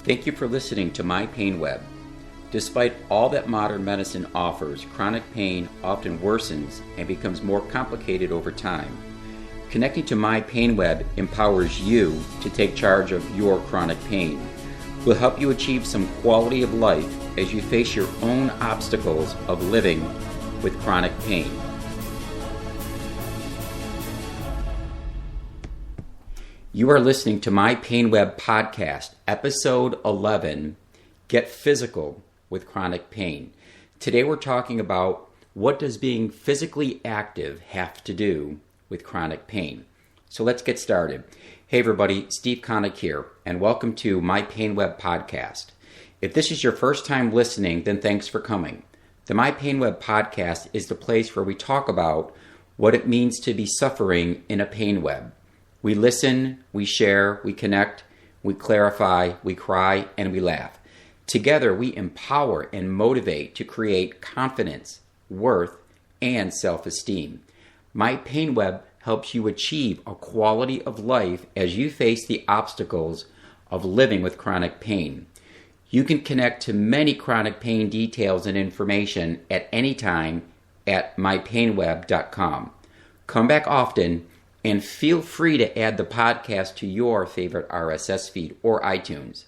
Thank you for listening to My Pain Web. Despite all that modern medicine offers, chronic pain often worsens and becomes more complicated over time. Connecting to My Pain Web empowers you to take charge of your chronic pain. We'll help you achieve some quality of life as you face your own obstacles of living with chronic pain. You are listening to My Pain Web podcast, episode 11, Get Physical with Chronic Pain. Today we're talking about what does being physically active have to do with chronic pain. So let's get started. Hey everybody, Steve Connick here, and welcome to My Pain Web podcast. If this is your first time listening, then thanks for coming. The My Pain Web podcast is the place where we talk about what it means to be suffering in a pain web. We listen, we share, we connect, we clarify, we cry, and we laugh. Together, we empower and motivate to create confidence, worth, and self-esteem. My Pain Web helps you achieve a quality of life as you face the obstacles of living with chronic pain. You can connect to many chronic pain details and information at any time at mypainweb.com. Come back often and feel free to add the podcast to your favorite RSS feed or iTunes.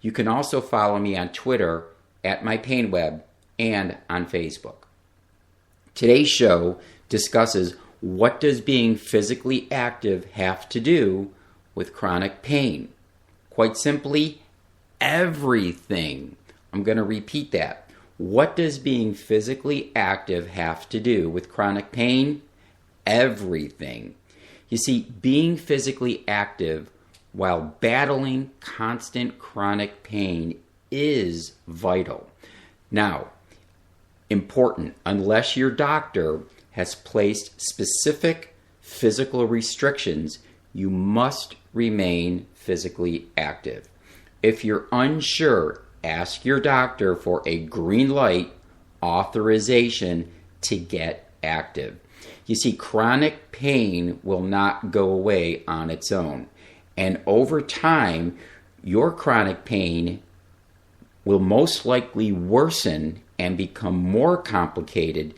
You can also follow me on Twitter at mypainweb and on Facebook. Today's show discusses what does being physically active have to do with chronic pain. Quite simply, everything. I'm going to repeat that. What does being physically active have to do with chronic pain? Everything. You see, being physically active while battling constant chronic pain is vital. Now, important, unless your doctor has placed specific physical restrictions, you must remain physically active. If you're unsure, ask your doctor for a green light authorization to get active. You see, chronic pain will not go away on its own. And over time, your chronic pain will most likely worsen and become more complicated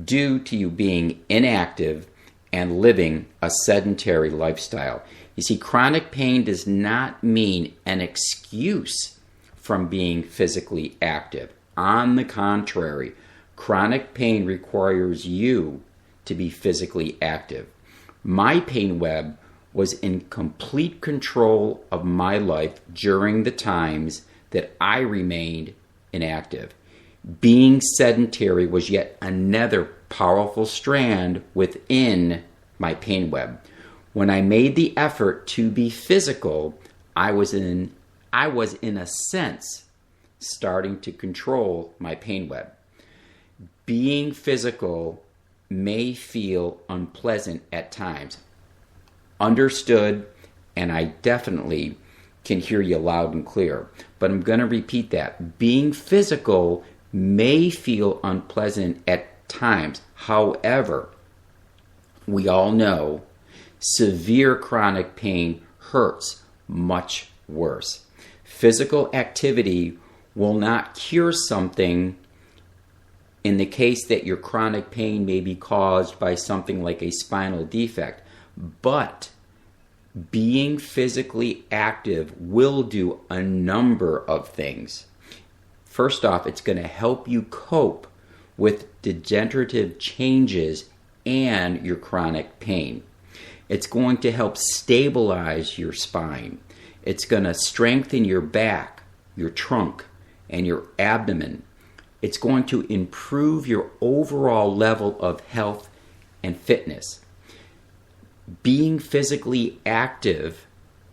due to you being inactive and living a sedentary lifestyle. You see, chronic pain does not mean an excuse from being physically active. On the contrary, chronic pain requires you to be physically active. My Pain Web was in complete control of my life during the times that I remained inactive. Being sedentary was yet another powerful strand within my pain web. When I made the effort to be physical, I was in a sense starting to control my pain web. Being physical may feel unpleasant at times. Understood, and I definitely can hear you loud and clear. But I'm going to repeat that. Being physical may feel unpleasant at times. However, we all know severe chronic pain hurts much worse. Physical activity will not cure something in the case that your chronic pain may be caused by something like a spinal defect. But being physically active will do a number of things. First off, it's going to help you cope with degenerative changes and your chronic pain. It's going to help stabilize your spine. It's going to strengthen your back, your trunk, and your abdomen. It's going to improve your overall level of health and fitness. Being physically active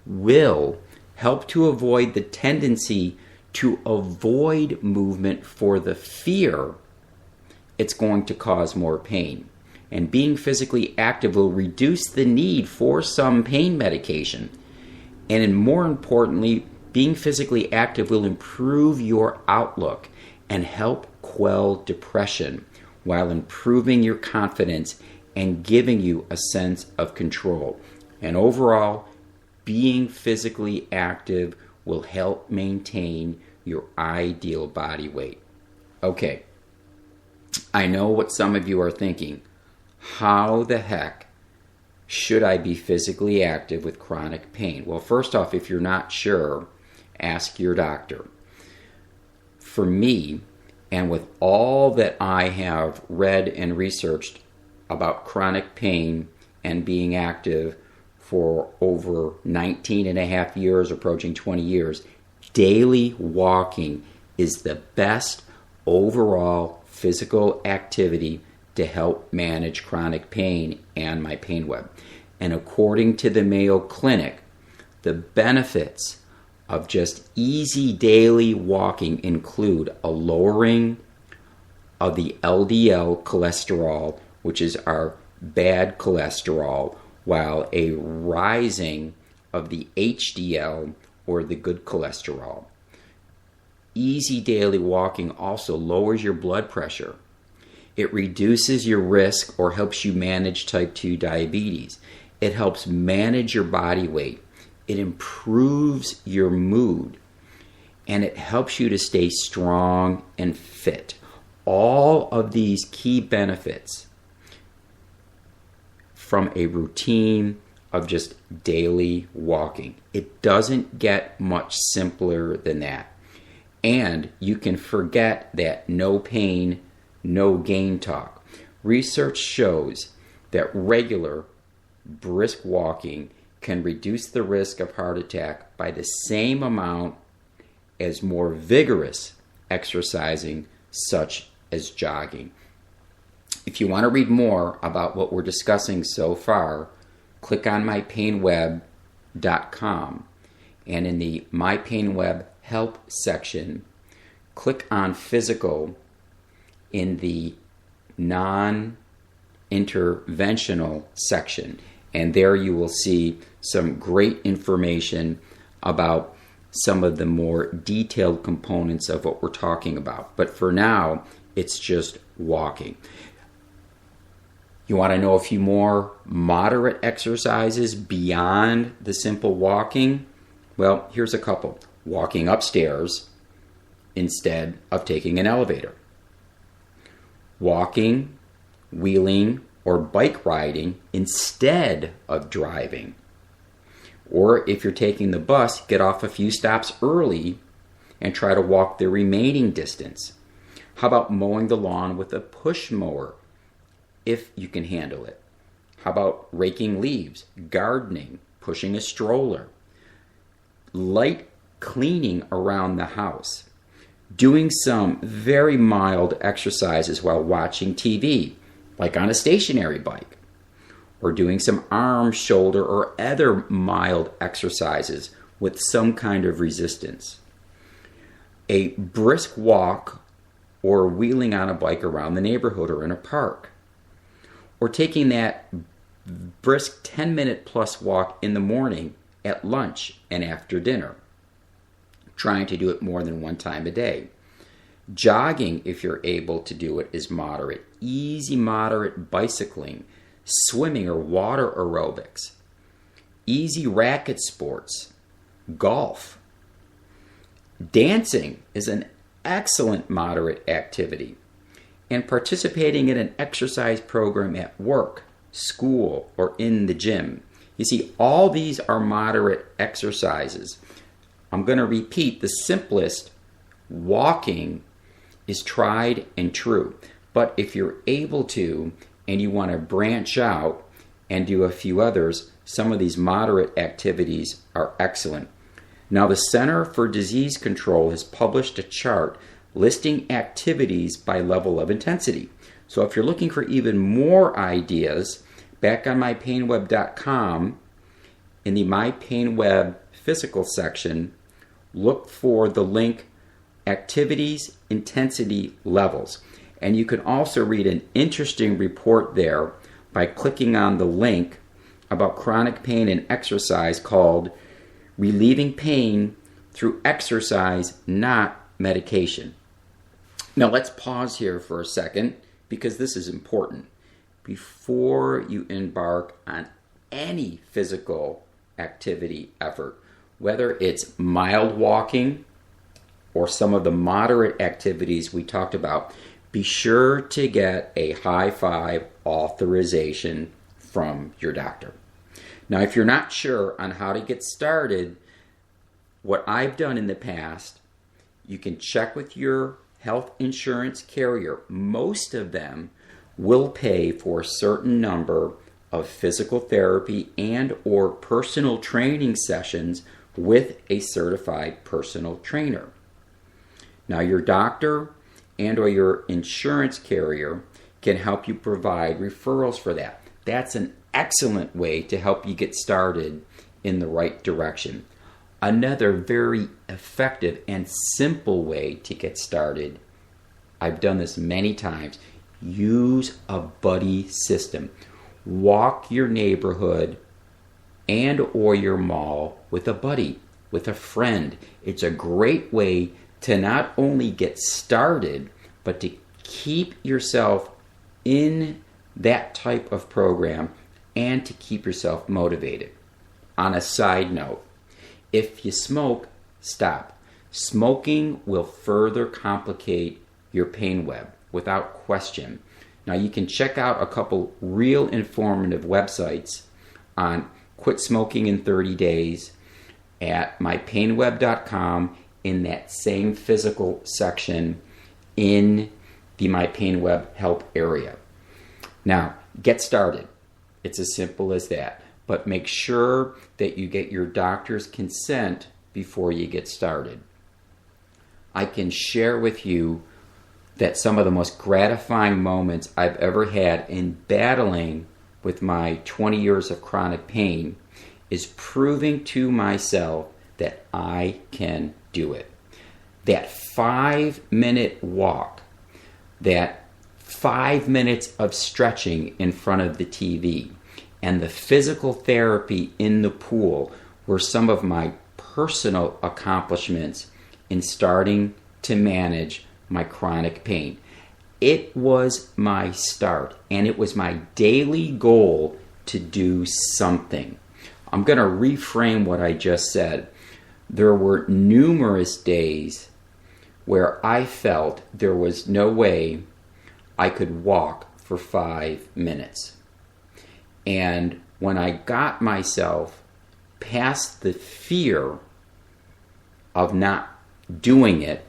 will help to avoid the tendency to avoid movement for the fear it's going to cause more pain. And being physically active will reduce the need for some pain medication. And more importantly, being physically active will improve your outlook and help quell depression while improving your confidence and giving you a sense of control. And overall, being physically active will help maintain your ideal body weight. Okay, I know what some of you are thinking. How the heck should I be physically active with chronic pain? Well, first off, if you're not sure, ask your doctor. For me, and with all that I have read and researched about chronic pain and being active for over 19 and a half years, approaching 20 years, daily walking is the best overall physical activity to help manage chronic pain and my pain web. And according to the Mayo Clinic, the benefits of just easy daily walking include a lowering of the LDL cholesterol, which is our bad cholesterol, while a rising of the HDL, or the good cholesterol. Easy daily walking also lowers your blood pressure. It reduces your risk or helps you manage type 2 diabetes. It helps manage your body weight. It improves your mood. And it helps you to stay strong and fit. All of these key benefits from a routine of just daily walking. It doesn't get much simpler than that. And you can forget that no pain, no gain talk. Research shows that regular brisk walking can reduce the risk of heart attack by the same amount as more vigorous exercising, such as jogging. If you want to read more about what we're discussing so far, click on mypainweb.com, and in the My Pain Web Help section, click on Physical in the non-interventional section, and there you will see some great information about some of the more detailed components of what we're talking about. But for now, it's just walking. You want to know a few more moderate exercises beyond the simple walking? Well, here's a couple. Walking upstairs instead of taking an elevator. Walking, wheeling, or bike riding instead of driving. Or if you're taking the bus, get off a few stops early and try to walk the remaining distance. How about mowing the lawn with a push mower, if you can handle it? How about raking leaves, gardening, pushing a stroller, light cleaning around the house, doing some very mild exercises while watching TV, like on a stationary bike, or doing some arm, shoulder, or other mild exercises with some kind of resistance. A brisk walk or wheeling on a bike around the neighborhood or in a park. Or taking that brisk 10-minute plus walk in the morning, at lunch, and after dinner. Trying to do it more than one time a day. Jogging, if you're able to do it, is moderate. Easy, moderate bicycling, swimming or water aerobics. Easy racket sports, golf. Dancing is an excellent moderate activity. And participating in an exercise program at work, school, or in the gym. You see, all these are moderate exercises. I'm going to repeat, the simplest, walking, is tried and true. But if you're able to, and you want to branch out and do a few others, some of these moderate activities are excellent. Now, the Center for Disease Control has published a chart listing activities by level of intensity. So if you're looking for even more ideas, back on mypainweb.com, in the My Pain Web Physical section, look for the link Activities Intensity Levels. And you can also read an interesting report there by clicking on the link about chronic pain and exercise called Relieving Pain Through Exercise, Not Medication. Now let's pause here for a second, because this is important. Before you embark on any physical activity effort, Whether it's mild walking or some of the moderate activities we talked about, be sure to get a high five authorization from your doctor. Now, if you're not sure on how to get started, what I've done in the past, you can check with your health insurance carrier. Most of them will pay for a certain number of physical therapy and or personal training sessions with a certified personal trainer. Now, your doctor and or your insurance carrier can help you provide referrals for that. That's an excellent way to help you get started in the right direction. Another very effective and simple way to get started, I've done this many times, use a buddy system. Walk your neighborhood and or your mall with a buddy, with a friend. It's a great way to not only get started, but to keep yourself in that type of program and to keep yourself motivated. On a side note, if you smoke, stop. Smoking will further complicate your pain web, without question. Now, you can check out a couple real informative websites on quit smoking in 30 days at mypainweb.com in that same physical section in the My Pain Web help area. Now, get started. It's as simple as that. But make sure that you get your doctor's consent before you get started. I can share with you that some of the most gratifying moments I've ever had in battling with my 20 years of chronic pain is proving to myself that I can do it. That 5-minute walk, that 5 minutes of stretching in front of the TV, and the physical therapy in the pool were some of my personal accomplishments in starting to manage my chronic pain. It was my start, and it was my daily goal to do something. I'm going to reframe what I just said. There were numerous days where I felt there was no way I could walk for 5 minutes. And when I got myself past the fear of not doing it,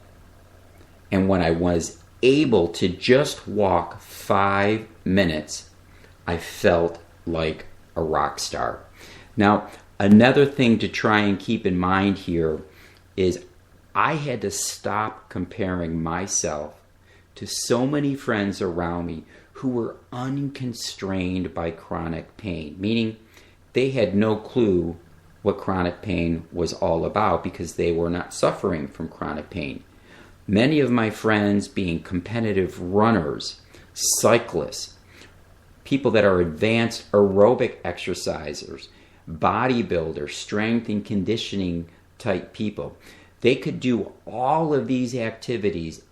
and when I was able to just walk 5 minutes, I felt like a rock star. Now, another thing to try and keep in mind here is I had to stop comparing myself to so many friends around me who were unconstrained by chronic pain, meaning they had no clue what chronic pain was all about because they were not suffering from chronic pain. Many of my friends being competitive runners, cyclists, people that are advanced aerobic exercisers, bodybuilders, strength and conditioning type people. They could do all of these activities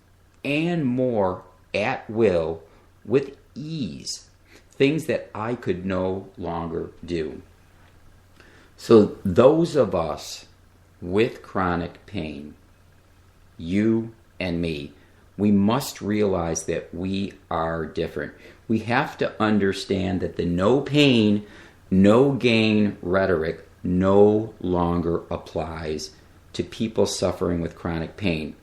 and more at will with ease, things that I could no longer do. So those of us with chronic pain, you and me, we must realize that we are different. We have to understand that the no pain, no gain rhetoric no longer applies to people suffering with chronic pain.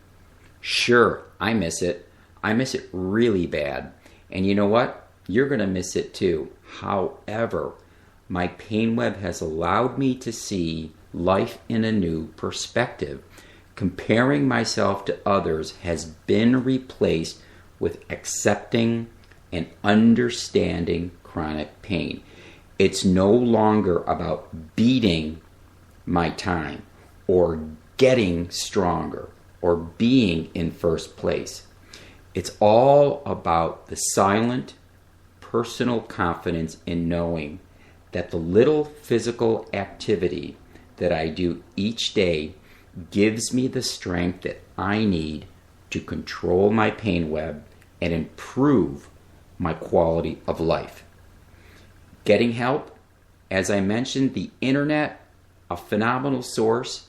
Sure, I miss it. I miss it really bad. And you know what? You're going to miss it too. However, my pain web has allowed me to see life in a new perspective. Comparing myself to others has been replaced with accepting and understanding chronic pain. It's no longer about beating my time or getting stronger or being in first place. It's all about the silent, personal confidence in knowing that the little physical activity that I do each day gives me the strength that I need to control my pain web and improve my quality of life. Getting help, as I mentioned, the internet, a phenomenal source.